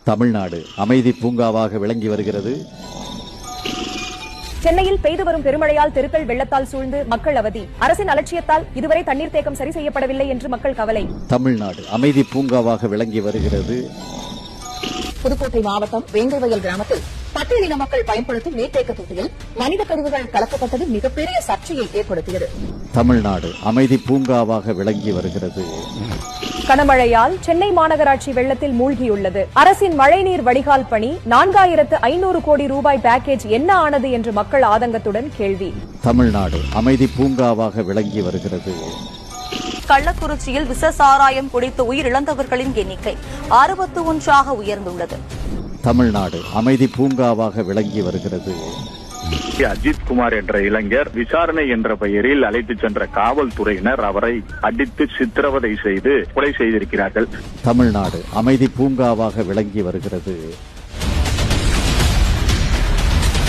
தமிழ்நாடு அமைதி பூங்காவாக விளங்கி வருகிறது. சென்னையில் பெய்து வரும் பெருமழையால் தெருக்கள் வெள்ளத்தால் சூழ்ந்து மக்கள் அவதி. அரசின் அலட்சியத்தால் இதுவரை தண்ணீர் தேக்கம் சரி செய்யப்படவில்லை என்று மக்கள் கவலை. தமிழ்நாடு அமைதி பூங்காவாக விளங்கி வருகிறது. புதுக்கோட்டை மாவட்டம் வேங்கைவயல் கிராமத்தில் பட்டியலின மக்கள் பயன்படுத்தும் நீர்த்தேக்க தொட்டியில் மனித கழிவுகள் கலக்கப்பட்டது மிகப்பெரிய சர்ச்சையை ஏற்படுத்தியது. தமிழ்நாடு அமைதி பூங்காவாக விளங்கி வருகிறது. கனமழையால் சென்னை மாநகராட்சி வெள்ளத்தில் மூழ்கியுள்ளது. அரசின் மழைநீர் வடிகால் பணி 4500 கோடி ரூபாய் பேக்கேஜ் என்ன ஆனது என்று மக்கள் ஆதங்கத்துடன் கேள்வி. தமிழ்நாடு அமைதி பூங்காவாக விளங்கி வருகிறது. கள்ளக்குறிச்சியில் விஷ சாராயம் குடித்து உயிரிழந்தவர்களின் எண்ணிக்கை 61ஆக உயர்ந்துள்ளது. தமிழ்நாடு அமைதி பூங்காவாக விளங்கி வருகிறது. அஜித் குமார் என்ற இளைஞர் விசாரணை என்ற பெயரில் அழைத்துச் சென்ற காவல்துறையினர் அவரை அடித்து சித்திரவதை செய்து கொலை செய்திருக்கிறார்கள். தமிழ்நாடு அமைதி பூங்காவாக விளங்கி வருகிறது.